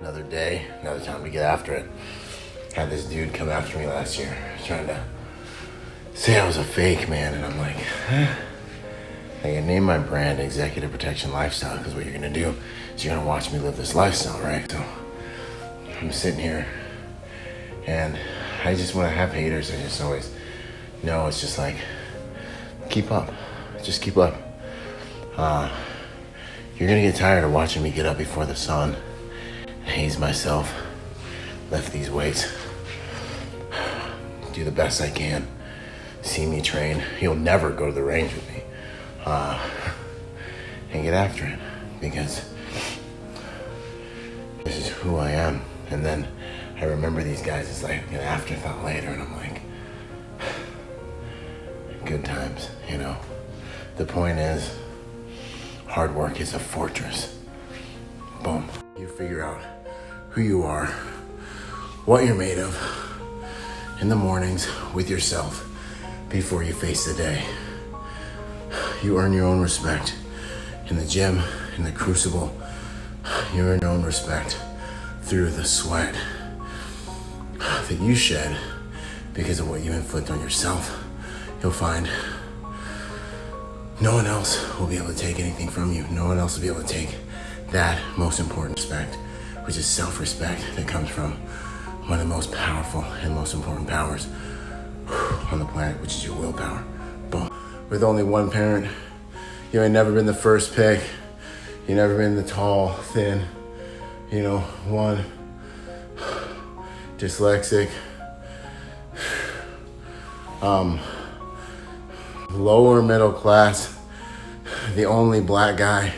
Another day, another time to get after it. Had this dude come after me last year, trying to say I was a fake, man, and I'm like, I named my brand Executive Protection Lifestyle because what you're gonna do is you're gonna watch me live this lifestyle, right? So I'm sitting here, and I just, when I have haters, I just always know it's just like, keep up, just keep up. You're gonna get tired of watching me get up before the sun, haze myself, lift these weights, do the best I can, see me train. You'll never go to the range with me, and get after it, because this is who I am. And then I remember these guys as like an afterthought later, and I'm like, good times, you know. The point is, hard work is a fortress. Boom. You figure out who you are, what you're made of in the mornings with yourself before you face the day. You earn your own respect in the gym, in the crucible. You earn your own respect through the sweat that you shed because of what you inflict on yourself. You'll find no one else will be able to take anything from you. No one else will be able to take that most important respect, which is self-respect, that comes from one of the most powerful and most important powers on the planet, which is your willpower. Boom. With only one parent, you ain't never been the first pick. You never been the tall, thin, one, dyslexic, lower middle class, the only black guy.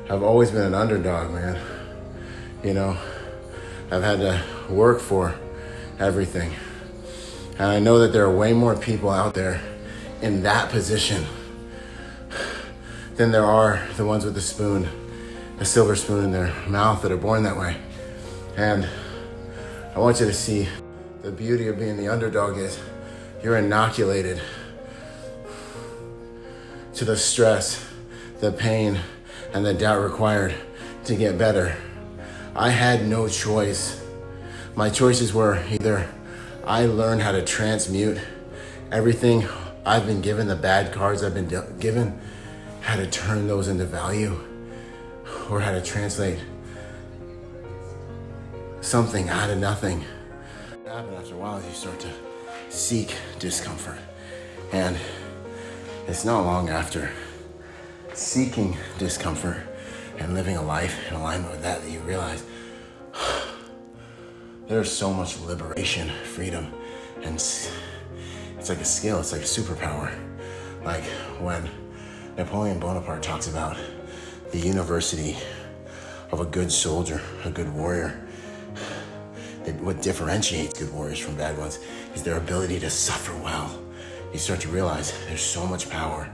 I've always been an underdog, man. I've had to work for everything. And I know that there are way more people out there in that position than there are the ones with a silver spoon in their mouth that are born that way. And I want you to see the beauty of being the underdog is you're inoculated to the stress, the pain, and the doubt required to get better. I had no choice. My choices were either I learned how to transmute everything I've been given, the bad cards I've been given, how to turn those into value, or how to translate something out of nothing. What happens after a while is you start to seek discomfort. And it's not long after seeking discomfort and living a life in alignment with that you realize there's so much liberation, freedom, and it's like a skill, it's like a superpower. Like when Napoleon Bonaparte talks about the university of a good soldier, a good warrior, what differentiates good warriors from bad ones is their ability to suffer well. You start to realize there's so much power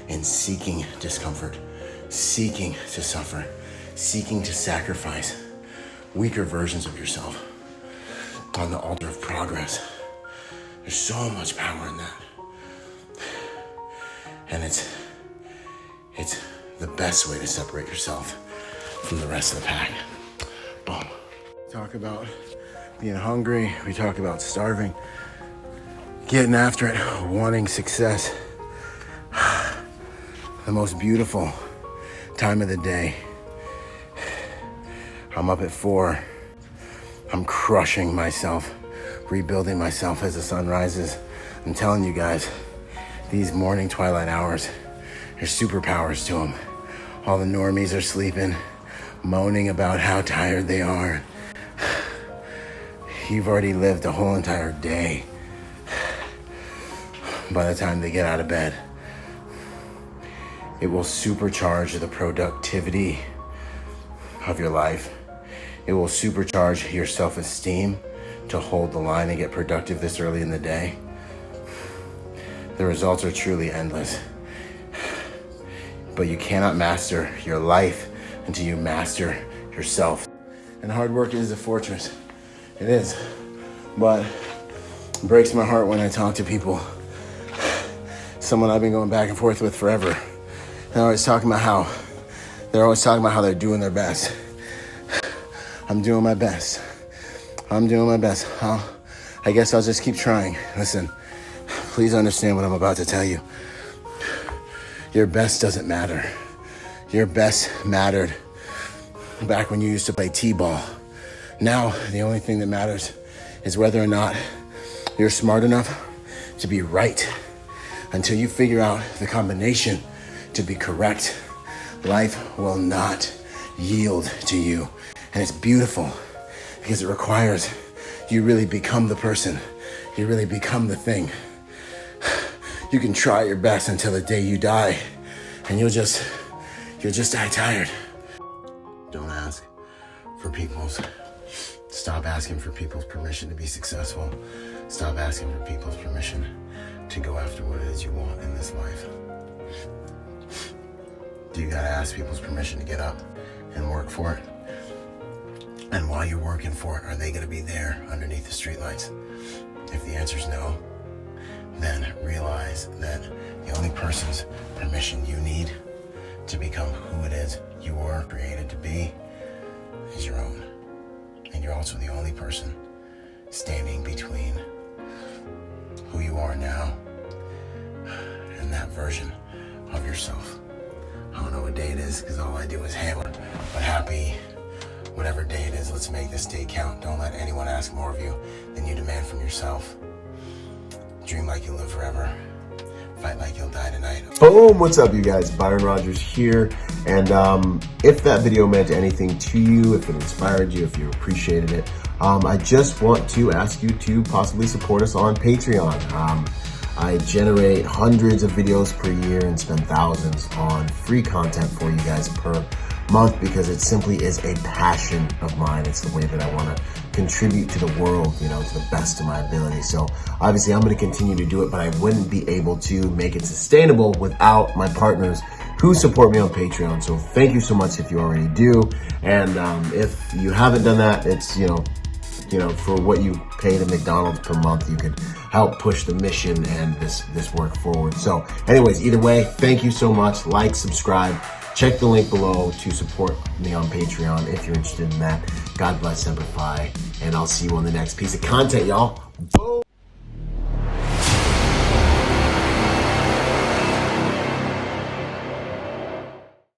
in seeking discomfort, seeking to suffer, seeking to sacrifice weaker versions of yourself on the altar of progress. There's so much power in that. And it's the best way to separate yourself from the rest of the pack. Boom. Talk about being hungry. We talk about starving, getting after it, wanting success. The most beautiful time of the day. I'm up at 4. I'm crushing myself, rebuilding myself as the sun rises. I'm telling you guys, these morning twilight hours, there's superpowers to them. All the normies are sleeping, moaning about how tired they are. You've already lived a whole entire day by the time they get out of bed. It will supercharge the productivity of your life. It will supercharge your self-esteem to hold the line and get productive this early in the day. The results are truly endless. But you cannot master your life until you master yourself. And hard work is a fortress. It is. But it breaks my heart when I talk to people. Someone I've been going back and forth with forever. They're always talking about how they're doing their best. I'm doing my best. I guess I'll just keep trying. Listen, please understand what I'm about to tell you. Your best doesn't matter. Your best mattered back when you used to play t-ball. Now, the only thing that matters is whether or not you're smart enough to be right. Until you figure out the combination to be correct, life will not yield to you. And it's beautiful because it requires you really become the person. You really become the thing. You can try your best until the day you die, and you'll just die tired. Don't ask for stop asking for people's permission to be successful. Stop asking for people's permission to go after what it is you want in this life. Do you gotta ask people's permission to get up and work for it? And while you're working for it, are they gonna be there underneath the streetlights? If the answer is no, then realize that the only person's permission you need to become who it is you were created to be is your own. And you're also the only person standing between who you are now and that version of yourself. I don't know what day it is because all I do is hammer, but happy whatever day it is, let's make this day count. Don't let anyone ask more of you than you demand from yourself. Dream like you'll live forever. Fight like you'll die tonight. Boom! What's up, you guys? Byron Rodgers here. And if that video meant anything to you, if it inspired you, if you appreciated it, I just want to ask you to possibly support us on Patreon. I generate hundreds of videos per year and spend thousands on free content for you guys per month because it simply is a passion of mine. It's the way that I want to contribute to the world, to the best of my ability. So obviously I'm going to continue to do it, but I wouldn't be able to make it sustainable without my partners who support me on Patreon. So thank you so much if you already do. And if you haven't done that, it's, for what you pay to McDonald's per month, you could help push the mission and this work forward. So anyways, either way, thank you so much. Like, subscribe, check the link below to support me on Patreon if you're interested in that. God bless, Semper Fi, and I'll see you on the next piece of content, y'all. Boom.